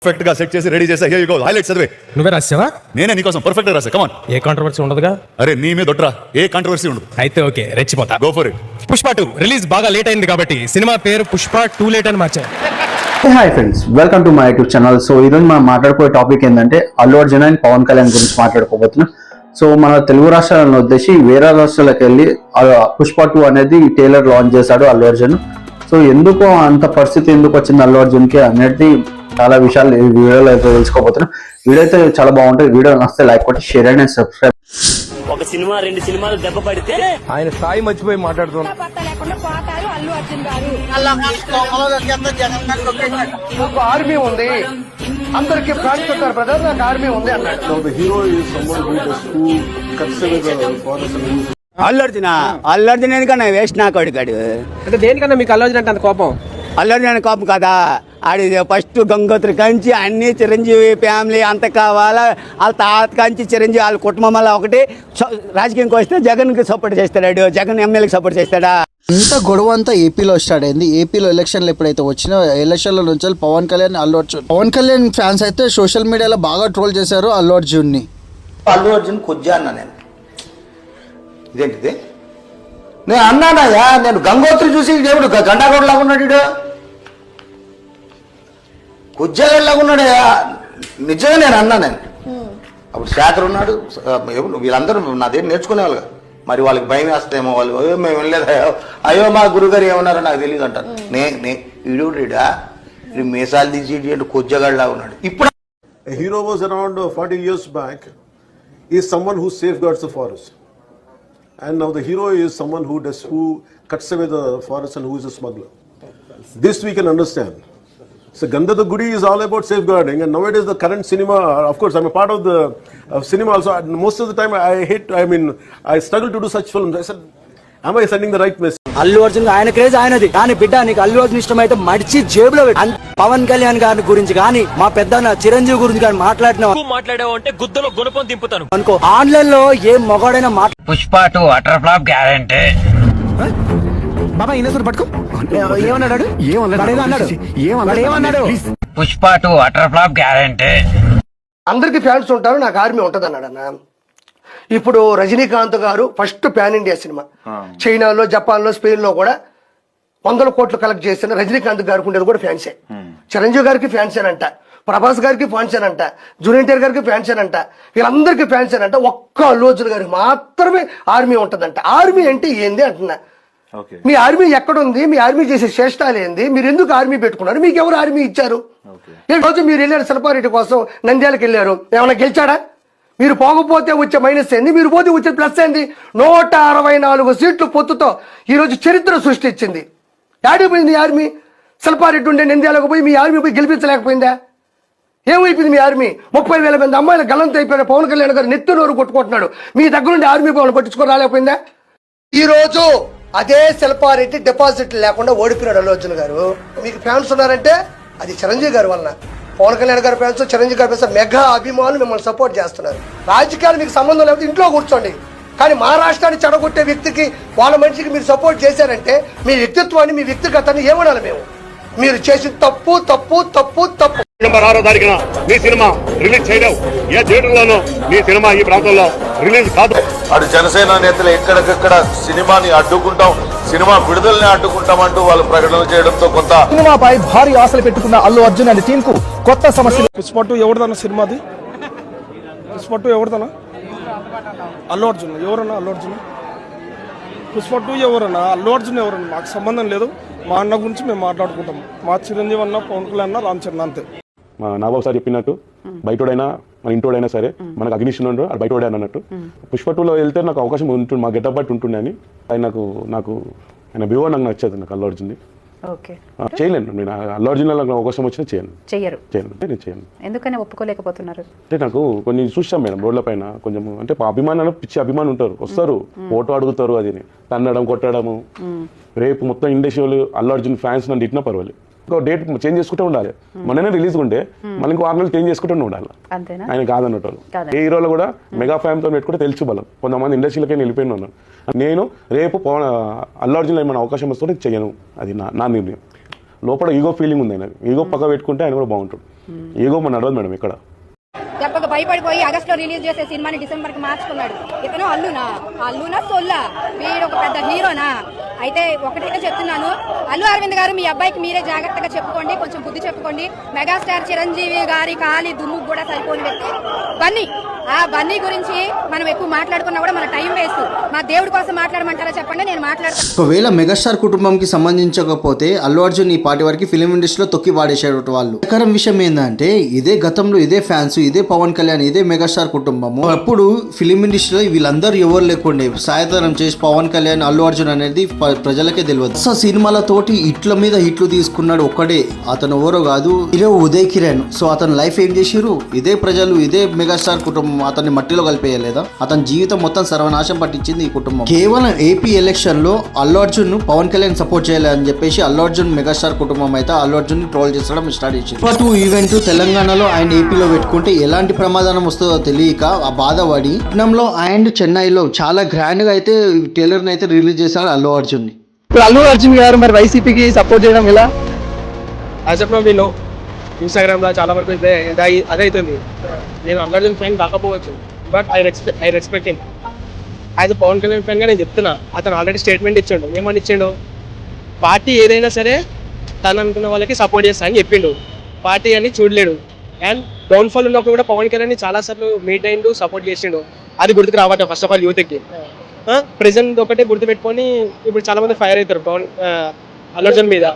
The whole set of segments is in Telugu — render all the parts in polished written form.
పర్ఫెక్ట్ గా సెట్ చేసి రెడీ చేసా. Here you go. హైలైట్స్ చదివే. నువ్వే రాసావా? నేనే నీకోసం పర్ఫెక్ట్ గా రాసా. కమాన్. ఏ కాంట్రవర్సీ ఉండదుగా? అరే నీ మీద ఒట్రా, ఏ కాంట్రవర్సీ ఉండదు. అయితే ఓకే, రెచ్చిపోతా. Go for it. Pushpa 2 release బాగా లేట్ అయింది కాబట్టి సినిమా పేరు పుష్ప 2 లేట్ అని మార్చారు. Hi friends, welcome to my YouTube channel. So ఈరోజు మనం మాట్లాడుకునే టాపిక్ ఏంటంటే అల్లు అర్జున్ అండ్ పవన్ కళ్యాణ్ గురించి మాట్లాడుకోబోతున్నాం. సో మన తెలుగు రాష్ట్రాలను వచ్చేసి వేరే రాష్ట్రాలకు వెళ్ళి పుష్ప 2 అనేది ట్రైలర్ లాంచ్ చేశాడు అల్లు అర్జున్. సో ఎందుకు అంత పరిస్థితి ఎందుకు వచ్చింది అల్లు అర్జున్ కి అనేది చాలా విషయాలు ఈ వీడియోలో అయితే తెలుసుకోబోతున్నాం. వీడియో అయితే చాలా బాగుంటుంది. వీడియో నచ్చితే లైక్ కొట్టి షేర్ అండ్ సబ్స్క్రైబ్. ఒక సినిమా 2 సినిమాలు దెబ్బ పడితే ఆయన స్థాయి మర్చిపోయి మాట్లాడుతున్నాం. నాకు ఆర్మీ ఉంది, అందరికి ప్రాణం పెట్టారు బ్రదర్, నాకు ఆర్మీ ఉంది అన్నాడు. అల్లు అర్జున్ ఎందుకన్నా వేస్ట్ నాకు అడిగాడు. అంటే దేనికన్నా మీకు అల్లు అర్జున్ అంటే అంత కోపం? అల్లు అర్జున్ కోపం కదా, ఆడి ఫస్ట్ గంగోత్రి కంచి అన్ని చిరంజీవి ఫ్యామిలీ అంత కావాలా, వాళ్ళ తాత కంచి చిరంజీవి వాళ్ళ కుటుంబం వల్ల ఒకటి రాజకీయంకి వస్తే జగన్కి సపోర్ట్ చేస్తాడు, జగన్ ఎమ్మెల్యేకి సపోర్ట్ చేస్తాడా. ఇంత గొడవ అంతా ఏపీలో స్టార్ట్ అయింది. ఏపీలో ఎలక్షన్లు ఎప్పుడైతే వచ్చినా ఎలక్షన్ల నుంచి పవన్ కళ్యాణ్ అల్లు అర్జున్ ఫ్యాన్స్ అయితే సోషల్ మీడియాలో బాగా ట్రోల్ చేశారు అల్లు అర్జున్ని. అల్లు అర్జున్ కొజ్జా అన్నా నేను. ఇదేంటిది నేను అన్నానయ్యా, నేను గంగోత్రి చూసి దేవుడు గండాగోడు లాగా ఉన్నాడు, ఇడు కొజ్జాగడు లాగా ఉన్నాడయ్యా. నిజంగా నేను అన్నా. నేను అప్పుడు శేఖర్ ఉన్నాడు, వీళ్ళందరూ నా దగ్గర నేర్చుకునేవాళ్ళు. మరి వాళ్ళకి భయం వేస్తేమో, వాళ్ళు మేము వెళ్ళలేదు, అయ్యో మా గురుగారు ఏమన్నారో నాకు తెలియదు అంటారు. ఇడుడా మీసాలు తీసి కొజ్జగాడిలా ఉన్నాడు. ఇప్పుడు A hero was around 40 years back is someone who safeguards the forest, and now the hero is someone who cuts away the forest and who is a smuggler. This we can understand. So Gandhada Gudi is all about safeguarding, and nowadays the current cinema, of course I'm a part of the cinema also. Most of the time I struggle to do such films. I said, am I sending the right message? Allu Arjun ఆయన క్రేజ్ ఆయనది, కానీ బిడ్డ నీకు అల్లు అర్జున్ ఇష్టం అయితే మడిచి జేబులో పవన్ కళ్యాణ్ గారి గురించి కానీ మా పెద్ద చిరంజీవి గురించి కానీ మాట్లాడావు అంటే గుద్దలో గుణపం దింపుతాను అనుకో. ఆన్లైన్ లో ఏ మొగాడైనా పుష్ప 2 అటర్ ఫ్లాప్ గ్యారెంటీ. బాబా ఇన్నసరి పట్టుకో. ఏమన్నాడు? Pushpa 2 utter flop guarantee. అందరికి ఫ్యాన్స్ ఉంటారు, నాకు ఆర్మీ ఉంటది అన్నాడు అన్న. ఇప్పుడు రజనీకాంత్ గారు ఫస్ట్ పాన్ ఇండియా సినిమా చైనాలో, జపాన్ లో, స్పెయిన్ లో కూడా 100 కోట్లు కలెక్ట్ చేసిన రజనీకాంత్ గారికి ఉండేది కూడా ఫ్యాన్సే. చిరంజీవి గారికి ఫ్యాన్సేనంట, ప్రభాస్ గారికి ఫ్యాన్సేనంట, జూనియర్ గారికి ఫ్యాన్సేనంట, వీళ్ళందరికీ ఫ్యాన్సేనంట. ఒక్క అల్లు అర్జున్ గారికి మాత్రమే ఆర్మీ ఉంటదంట. ఆర్మీ అంటే ఏంది అంటున్నా. మీ ఆర్మీ ఎక్కడుంది? మీ ఆర్మీ చేసే శ్రేష్టాలు ఏంది? మీరు ఎందుకు ఆర్మీ పెట్టుకున్నారు? మీకు ఎవరు ఆర్మీ ఇచ్చారు? ఈ రోజు మీరు వెళ్ళారు శిల్పారెడ్డి కోసం, నంద్యాలకు వెళ్ళారు, ఏమైనా గెలిచాడా? మీరు పోకపోతే వచ్చే మైనస్ ఏంది, మీరు పోతే వచ్చే ప్లస్ ఏంది? 164 సీట్లు పొత్తుతో ఈరోజు చరిత్ర సృష్టించింది. ఏడిపోయింది మీ ఆర్మీ? శిల్పారెడ్డి ఉండే నంద్యాలకు పోయి మీ ఆర్మీ పోయి గెలిపించలేకపోయిందా? ఏమైపోయింది మీ ఆర్మీ? 30,000 మంది అమ్మాయిల గల్లంత అయిపోయిన పవన్ కళ్యాణ్ గారు నెత్తి నోరు కొట్టుకుంటున్నాడు. మీ దగ్గర నుండి ఆర్మీ పవన్ పట్టించుకొని రాలేకపోయిందా? ఈ రోజు అదే శిల్పారెడ్డి డిపాజిట్ లేకుండా ఓడిపోయినాడు అల్లు అర్జున్ గారు. మీకు ఫ్యాన్స్ ఉన్నారంటే అది చిరంజీవి గారి వలన. పవన్ కళ్యాణ్ గారి ఫ్యాన్స్, చిరంజీవి గారి ఫ్యాన్స్, మెగా అభిమానులు మిమ్మల్ని సపోర్ట్ చేస్తున్నారు. రాజకీయాలు మీకు సంబంధం లేకపోతే ఇంట్లో కూర్చోండి, కానీ మా రాష్ట్రాన్ని చెడగొట్టే వ్యక్తికి, వాళ్ళ మనిషికి మీరు సపోర్ట్ చేశారంటే మీ వ్యక్తిత్వాన్ని, మీ వ్యక్తిగతాన్ని ఏమనాలి మేము? మీరు చేసిన తప్పు తప్పు తప్పు తప్పు. నవంబర్ 6వ తారీఖున మీ సినిమా రిలీజ్ చేయడం, ఏ థియేటర్లోనూ మీ సినిమా ఈ ప్రాంతంలో రిలీజ్ కాదు. అటు జనసేన నేతలు ఎక్కడికక్కడ సినిమాని అడ్డుకుంటాం, సినిమా విడుదలని అడ్డుకుంటాం అంటూ వాళ్ళు ప్రకటనలు చేయడంతో కొంత సినిమాపై భారీ ఆశలు పెట్టుకున్న అల్లు అర్జున్ అండ్ టీమ్ కు కొత్త సమస్యలు. పుష్ప 2 ఎవరిదన్న సినిమాది? పుష్ప 2 ఎవరిదన్నా? అల్లు అర్జున్. ఎవరన్నా అల్లు అర్జున్? పుష్ప 2 ఎవరన్నా? అల్లు అర్జున్ ఎవరన్నా? మాకు సంబంధం లేదు. మా అన్న గురించి మేము మాట్లాడుకుంటాం. మా చిరంజీవి అన్న, పవన్ కళ్యాణ్ అన్న, రామ్ చరణ్ అంతే. మా నాబాబు సార్ చెప్పినట్టు బయటోడైనా మన ఇంటోడైనా సరే మనకు అగ్నిషన్ ఉండడు, అది బయటోడే అన్నట్టు. పుష్ప 2లో వెళ్తే నాకు అవకాశం ఉంటుంది, మా గెటప్ బట్టి ఉంటుండే అని. ఆయన నాకు ఆయన వ్యూ నాకు నచ్చదు. నాకు అల్లు అర్జున్ చేయలేను. నేను అల్లు అర్జున్ నాకు అవకాశం వచ్చినా చేయను. నేను చేయను. ఎందుకని ఒప్పుకోలేకపోతున్నారు? అంటే నాకు కొన్ని చూసాం మేడం రోడ్ల పైన కొంచెం, అంటే అభిమానాలు పిచ్చి అభిమానులు ఉంటారు, వస్తారు ఫోటో అడుగుతారు, అది తన్నడం కొట్టడము. రేపు మొత్తం ఇండస్ట్రీలు అల్లు అర్జున్ ఫ్యాన్స్ నన్ను ఇట్టినా పర్వాలేదు, ఇంకో డేట్ చేంజ్ చేసుకుంటూ ఉండాలి. మొన్ననే రిలీజ్ ఉంటే మళ్ళీ ఇంకో 6 నెలలు చేంజ్ చేసుకుంటూ ఉండాలి. ఆయన కాదన్నట్టు ఏ హీరోలు కూడా మెగా ఫ్యామ్తో పెట్టుకుంటే తెలుసు బలం. కొంతమంది ఇండస్ట్రీలకే వెళ్ళిపోయిన ఉన్నాను. నేను రేపు అల్లు అర్జున్లో ఏమైనా అవకాశం వస్తుంటే చేయను, అది నా నిర్ణయం. లోపల ఈగో ఫీలింగ్ ఉంది ఆయన. ఈగో పక్క పెట్టుకుంటే ఆయన కూడా బాగుంటాడు. ఈగో మన నడవదు మేడం ఇక్కడ. దెబ్బకు భయపడిపోయి ఆగస్ట్ లో రిలీజ్ చేసే సినిమాని డిసెంబర్ కి మార్చుకున్నాడు. ఇతను అల్లునా సొల్లా, వీడు ఒక పెద్ద హీరోనా? అయితే ఒకటైతే చెప్తున్నాను, అల్లు అరవింద్ గారు మీ అబ్బాయికి మీరే జాగ్రత్తగా చెప్పుకోండి, కొంచెం బుద్ధి చెప్పుకోండి. మెగాస్టార్ చిరంజీవి గారి కాలి దుమ్ముకు కూడా సరిపోని వ్యక్తి బన్నీ. ఆ బన్నీ గురించి మనం ఎక్కువ మాట్లాడుకున్నా కూడా మన టైం వేస్ట్. మా దేవుడి కోసం మాట్లాడమంటారా చెప్పండి, నేను మాట్లాడతాను. ఒకవేళ మెగాస్టార్ కుటుంబంకి సంబంధించకపోతే అల్లు అర్జున్ ఈ పాటి వరకు ఫిలిం ఇండస్ట్రీలో తొక్కి వాడేసేట వాళ్ళు. ప్రకారం విషయం ఏంటంటే ఇదే గతంలో ఇదే ఫ్యాన్స్, ఇదే పవన్ కళ్యాణ్, ఇదే మెగాస్టార్ కుటుంబము. అప్పుడు ఫిలిం ఇండస్ట్రీలో వీళ్ళందరూ ఎవరు లేకుండే సాయతనం చేసి పవన్ కళ్యాణ్, అల్లు అర్జున్ అనేది ప్రజలకే తెలియదు. సో సినిమాలతోటి హిట్ల మీద హిట్లు తీసుకున్నాడు ఒక్కడే, అతను ఎవరో కాదు, ఇదే ఉదయ్ కిరణ్. సో అతను లైఫ్ ఏం చేసిరు, ఇదే ప్రజలు, ఇదే మెగాస్టార్ కుటుంబం అతన్ని మట్టిలో కలిపేయలేదా? అతని జీవితం మొత్తం సర్వనాశం పట్టించింది ఈ కుటుంబం. కేవలం ఏపీ ఎలక్షన్ లో అల్లు అర్జున్ పవన్ కళ్యాణ్ సపోర్ట్ చేయాలని చెప్పేసి అల్లు అర్జున్ మెగాస్టార్ కుటుంబం అయితే అల్లు అర్జున్ ని ట్రోల్ చేసడం స్టార్ట్ చేసింది. పుష్ప 2 ఈవెంట్ తెలంగాణలో ఆయన ఏపీలో పెట్టుకుంటే ఎలాంటి ప్రమాదం వస్తుందో తెలియక ఆ బాధపడి పట్నంలో అండ్ చెన్నైలో చాలా గ్రాండ్ గా అయితే ట్రైలర్ ని అయితే రిలీజ్ చేశారు అల్లు అర్జున్ ని. ఇప్పుడు అల్లు అర్జున్ గారు మరి వైసీపీకి సపోర్ట్ చేయడం ఎలా? As of now we know Instagram లో చాలా వరకు అదే అవుతుంది. నేను అల్లు అర్జున్ ఫ్యాన్ కాకపోవచ్చు, but I respect him. As a Pawan Kalyan fan గా నేను చెప్తున్నా, అతను ఆల్రెడీ స్టేట్మెంట్ ఇచ్చిండు. ఏమని ఇచ్చిండు? పార్టీ ఏదైనా సరే తను అనుకున్న వాళ్ళకి సపోర్ట్ చేస్తా అని చెప్పిండు. పార్టీ అని చూడలేడు. అండ్ డౌన్ఫాల్ ఉన్నప్పుడు కూడా పవన్ కళ్యాణ్ చాలా సార్లు మీట్ అయిండు, సపోర్ట్ చేసిండు. అది గుర్తుకు రావట్లేదు ఫస్ట్ ఆఫ్ ఆల్ యూత్కి. ప్రెసెంట్ ఒకటే గుర్తుపెట్టుకొని ఇప్పుడు చాలా మంది ఫైర్ అవుతారు పవన్ అల్లు అర్జున్ మీద.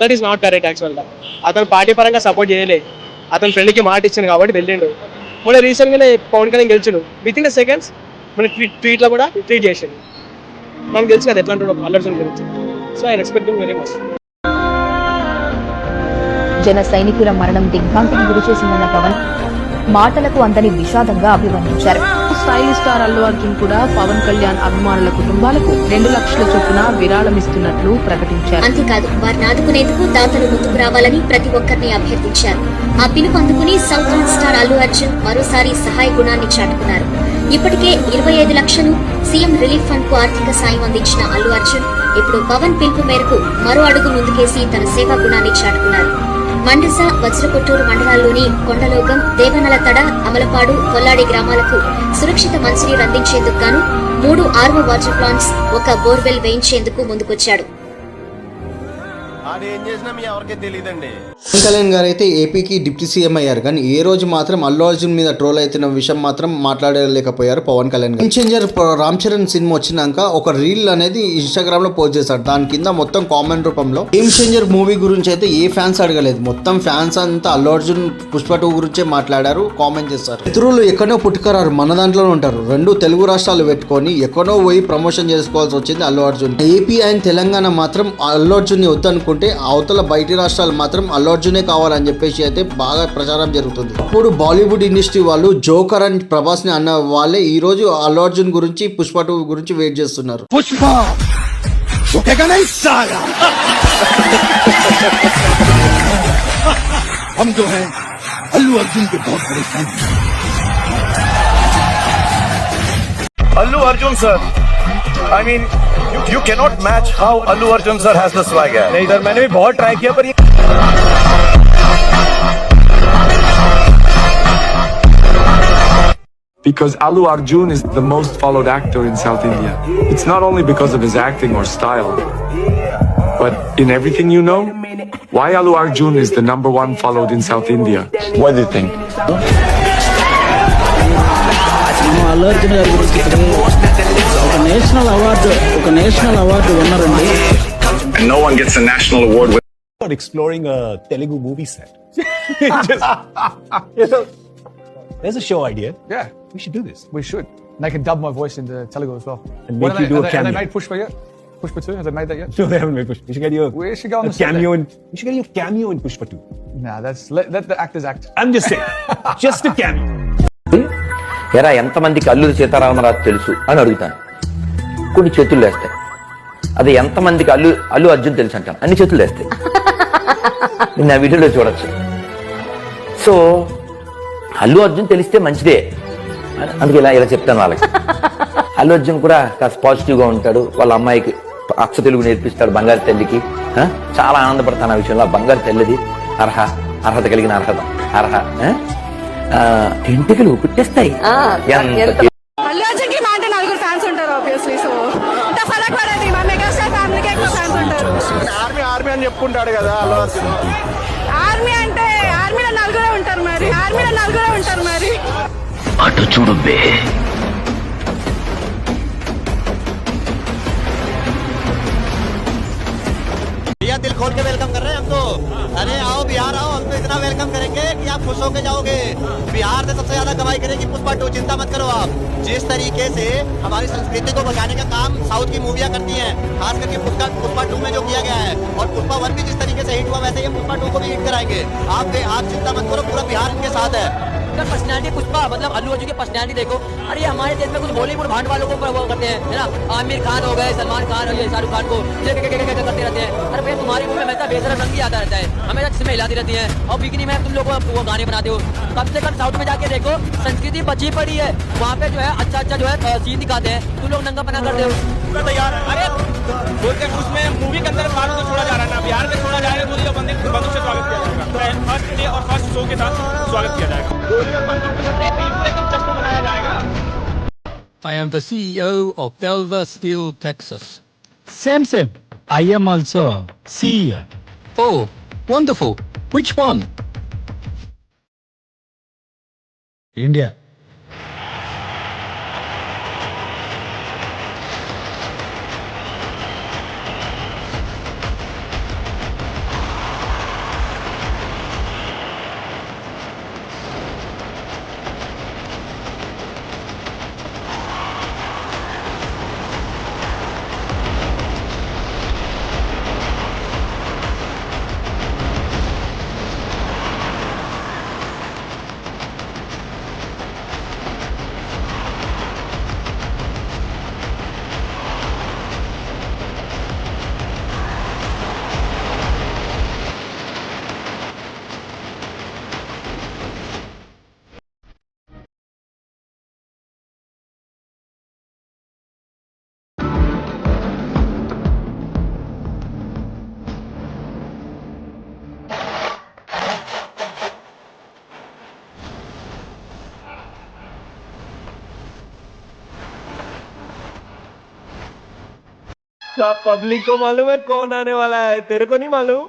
దట్ ఈస్ నాట్ కరెక్ట్ యాక్చువల్గా. అతను పార్టీ పరంగా సపోర్ట్ చేయలే, అతని ఫ్రెండ్కి మాట ఇచ్చిండు కాబట్టి వెళ్ళిండు. మొన్న రీసెంట్గానే పవన్ కళ్యాణ్ గెలిచిండు. విత్ ఇన్ ద సెకండ్స్ మన ట్వీట్లో కూడా ట్వీట్ చేసిండు. నాకు తెలుసు కదా ఎట్లా అంటాడు అల్లు అర్జున్ గురించి. So I respect him very much. జన సైనికుల మరణం దిగ్భ్రాంతికి గురి చేసిందన్న పవన్ మాటలకు అందని విషాదంగా అభివర్ణించారు. స్టైలిష్ స్టార్ అల్లు అర్జున్ కూడా పవన్ కళ్యాణ్ అభిమానుల కుటుంబాలకు 2 లక్షల చొప్పున విరాళం ఇస్తున్నట్లు ప్రకటించారు. అంతేకాదు వారిని ఆదుకునేందుకు దాతలు ముందుకు రావాలని ప్రతి ఒక్కరిని అభ్యర్థించారు. ఆ పిలుపు అందుకుని సౌత్ స్టార్ అల్లు అర్జున్ మరోసారి సహాయ గుణాన్ని చాటుకున్నారు. ఇప్పటికే 25 లక్షలు సీఎం రిలీఫ్ ఫండ్ కు ఆర్థిక సాయం అందించిన అల్లు అర్జున్ ఇప్పుడు పవన్ పిలుపు మేరకు మరో అడుగు ముందుకేసి తన సేవా గుణాన్ని చాటుకున్నారు. మండస, వజ్రకొట్టూరు మండలాల్లోని కొండలోగం, దేవనల తడ, అమలపాడు, కొల్లాడి గ్రామాలకు సురక్షిత మంచినీరు అందించేందుకు గాను 3 RO వాటర్ ప్లాంట్స్, 1 బోర్వెల్ వేయించేందుకు ముందుకొచ్చాడు. పవన్ కళ్యాణ్ గారు అయితే ఏపీకి డిప్యూటీ సీఎం అయ్యారు, కానీ ఏ రోజు మాత్రం అల్లు అర్జున్ మీద ట్రోల్ అవుతున్న విషయం మాత్రం మాట్లాడలేకపోయారు పవన్ కళ్యాణ్ గారు. Game changer Ram Charan cinema వచ్చినాక ఒక రీల్ అనేది ఇన్స్టాగ్రామ్ లో పోస్ట్ చేశారు. దాని కింద మొత్తం కామెంట్ రూపంలో గేమ్ చేంజర్ మూవీ గురించి అయితే ఏ ఫ్యాన్స్ అడగలేదు, మొత్తం ఫ్యాన్స్ అంతా అల్లు అర్జున్ పుష్ప 2 గురించే మాట్లాడారు, కామెంట్ చేస్తారు. మిత్రులు ఎక్కడో పుట్టుకరారు, మన దాంట్లోనే ఉంటారు. 2 తెలుగు రాష్ట్రాలు పెట్టుకొని ఎక్కడో పోయి ప్రమోషన్ చేసుకోవాల్సి వచ్చింది అల్లు అర్జున్. ఏపీ అండ్ తెలంగాణ మాత్రం అల్లు అర్జున్ ని వద్దనుకుంటే అవతల బయటి రాష్ట్రాలు మాత్రం అల్లు అర్జునే కావాలని చెప్పేసి అయితే బాగా ప్రచారం జరుగుతుంది. అప్పుడు బాలీవుడ్ ఇండస్ట్రీ వాళ్ళు జోకర్ అండ్ ప్రభాస్ ని అన్న వాళ్ళే ఈ రోజు అల్లు అర్జున్ గురించి పుష్ప 2 గురించి వెయిట్ చేస్తున్నారు. పుష్ప అల్లు అర్జున్ కి बहुत बड़े fan Allu Arjun sir, I mean you cannot match how Allu Arjun sir has the swagger. नहीं सर, मैंने भी बहुत ट्राई किया पर Because Allu Arjun is the most followed actor in South India. It's not only because of his acting or style, but in everything you know. Why Allu Arjun is the #1 followed in South India? What do you think? Allu Arjun garu గురించి ఒక నేషనల్ అవార్డు విన్నారండి. And no one gets a national award with exploring a Telugu movie set. There's a show idea. Yeah, We should do this. we should. And I can dub my voice into Telugu as well. And make you do a cameo. Have they made Pushpa yet? Pushpa 2? Have they made that yet? No, they haven't made Pushpa. We should get you We should go on a the set cameo in. We should get you a cameo in Pushpa 2. Nah, let the actors act. I'm just saying, just a cameo. ఎరా ఎంతమందికి అల్లూరి సీతారామరాజు తెలుసు అని అడుగుతాను, కొన్ని చేతులు వేస్తాయి. అదే ఎంతమందికి అల్లు అర్జున్ తెలుసు అంటాను, అన్ని చేతులు వేస్తాయి. నేను ఆ వీడియోలో చూడొచ్చు. సో అల్లు అర్జున్ తెలిస్తే మంచిదే, అందుకే ఇలా చెప్తాను వాళ్ళకి. అల్లు అర్జున్ కూడా కాస్త పాజిటివ్గా ఉంటాడు, వాళ్ళ అమ్మాయికి అచ్చ తెలుగు నేర్పిస్తాడు బంగారు తల్లికి. చాలా ఆనందపడతాను ఆ విషయంలో. బంగారు తల్లిది అర్హత కలిగిన అర్హ ఎంటికలు పుట్టేస్తాయి. అల్లు అర్జున్ కి మా అంటే నలుగురు ఫ్యాన్స్ ఉంటారు ఆబ్వియస్లీ. సో ఇంత ఫరక్ పడేది మా మెగాస్టార్ ఫ్యామిలీకి ఎక్కువ ఫ్యాన్స్ ఉంటారు. ఆర్మీ అని చెప్పుకుంటాడు కదా అల్లు అర్జున్. ఆర్మీ అంటే ఆర్మీలో నలుగురే ఉంటారు మరి. అటు చూడు బే. भैया दिल खोल के वेलकम कर रहे हैं हम तो. अरे आओ बिहार आओ, हम तो इतना वेलकम करेंगे कि आप खुश होकर जाओगे. बिहार ने सबसे ज्यादा कमाई करेगी पुष्पा 2, चिंता मत करो आप. जिस तरीके से हमारी संस्कृति को बचाने का काम साउथ की मूवियां करती हैं, खास करके पुष्पा 2 में जो किया गया है, और पुष्पा 1 भी जिस तरीके से हिट हुआ वैसे ही पुष्पा 2 को भी हिट कराएंगे. आप चिंता मत करो, पूरा बिहार इनके साथ है. पर्सनैलिटी पुष्पा मतलब अल्लू अर्जुन की पर्सनैलिटी देखो. अरे हमारे देश में कुछ बॉलीवुड भांड वालों को वो करते हैं, है ना. आमिर खान हो गए, सलमान खान हो गए, शाहरुख खान को करते रहते हैं. अरे भैया तुम्हारी मूवी में हमेशा बेसरम रंग ही आता रहता है, हमेशा जिसमें हिलाती रहती है. और बिकनी में तुम लोग वो गाने बनाते हो. कम से कम साउथ में जाके देखो, संस्कृति बची पड़ी है वहाँ पे. जो है अच्छा जो है सीन दिखाते हैं, तुम लोग नंगा पना करते हो. तैयार अरे बोलते उसमें मूवी के अंदर बालों को छोड़ा जा रहा है ना, बिहार में छोड़ा जा रहा है. बंदूक से स्वागत किया जाएगा. फर्स्ट डे और फर्स्ट शो के साथ स्वागत किया जाएगा. I am the CEO of Delva Steel, Texas. Same. I am also CEO. Oh, wonderful. Which one? India. Public को मालूम है कौन आने वाला है, तेरे को नहीं मालूम.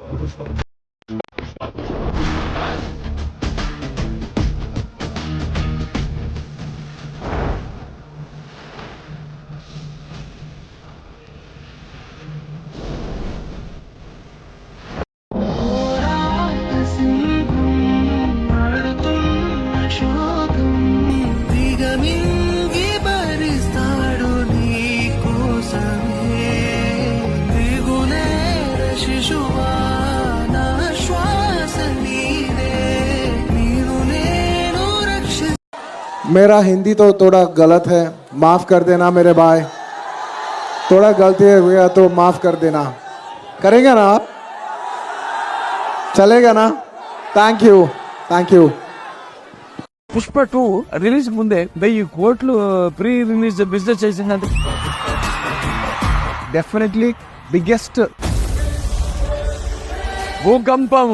मेरा हिंदी तो थोड़ा गलत है, माफ कर देना मेरे भाई. थोड़ा गलती हुआ तो माफ कर देना. करेंगे ना आप? चलेगा ना? Thank you. పుష్ప 2 రిలీజ్ ముందే 1000 కోట్లు ప్రీ రిలీజ్ బిజినెస్ చేసిందంటే డెఫినెట్లీ బిగ్గెస్ట్ భూకంపం.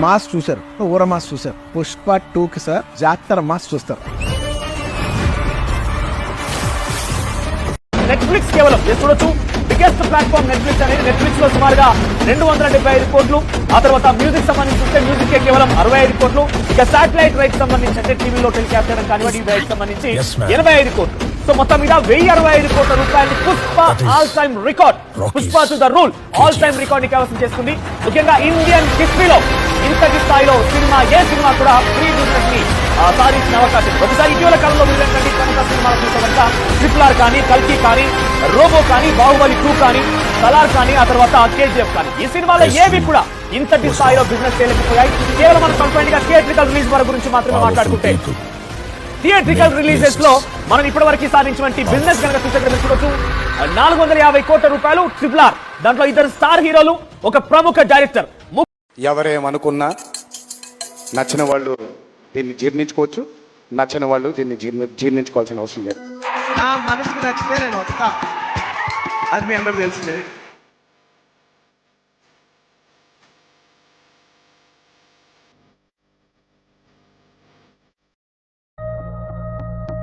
మాస్ చూసారు, ఊర మాస్ చూసారు. పుష్ప 2కి సార్ జాతర మాస్ చూస్తారు. నెట్ఫ్లిక్స్ కేవలం చూడొచ్చు బిగ్గెస్ట్ ప్లాట్ఫామ్ నెట్ఫ్లిక్స్ అనేది. నెట్ఫ్లిక్స్ లో సుమారుగా 275 కోట్లు. ఆ తర్వాత మ్యూజిక్ సంబంధించి చూస్తే మ్యూజిక్ కే కేవలం 65 కోట్లు. ఇక శాటిలైట్ రైట్ సంబంధించి అంటే టీవీలో టెలికాస్ట్ చేయడం కానివ్వండి, ఈ రైట్ సంబంధించి 85 కోట్లు. సో మొత్తం మీద 1065 కోట్ల రూపాయలు Pushpa all time record. Pushpa to the rule all time record ని కైవసం చేసుకుంది. ముఖ్యంగా ఇండియన్ హిస్టరీలో ఇంతటి స్థాయిలో ఏ సినిమా కూడా ప్రీ బిజినెస్ ని సాధించిన అవకాశం. ఒకసారి ఇటీవల కాలంలో మీరేంటంటే కనుక సినిమాలు చూస్తే కనుక RRR కానీ, కల్కి కానీ, రోబో కానీ, బాహుబలి 2 కానీ, సలార్ కానీ, ఆ తర్వాత KGF కానీ, ఈ సినిమాలో ఏవి కూడా ఇంతటి స్థాయిలో బిజినెస్ చేయలేకపోయాయి. కేవలం మనం కంప్లీట్ గా థియేట్రికల్ రిలీజ్ వారి గురించి మాత్రమే మాట్లాడుకుంటే, థియేట్రికల్ రిలీజెస్ లో మనం ఇప్పటివరకు సాధించినటువంటి బిజినెస్ కనుక చూడొచ్చు 450 కోట్ల రూపాయలు RRR. దాంట్లో 2 స్టార్ హీరోలు, ఒక ప్రముఖ డైరెక్టర్. ఎవరేమనుకున్నా నచ్చిన వాళ్ళు దీన్ని జీర్ణించుకోవచ్చు, నచ్చని వాళ్ళు దీన్ని జీర్ణించుకోవాల్సిన అవసరం లేదు. నా మనసుకు నచ్చితే నేను వస్తా. అది మీ అందరికి తెలిసిందే.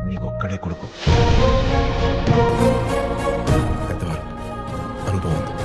నీకొక్కడే కొడుకు, పెద్దవారు అనుభవంతో.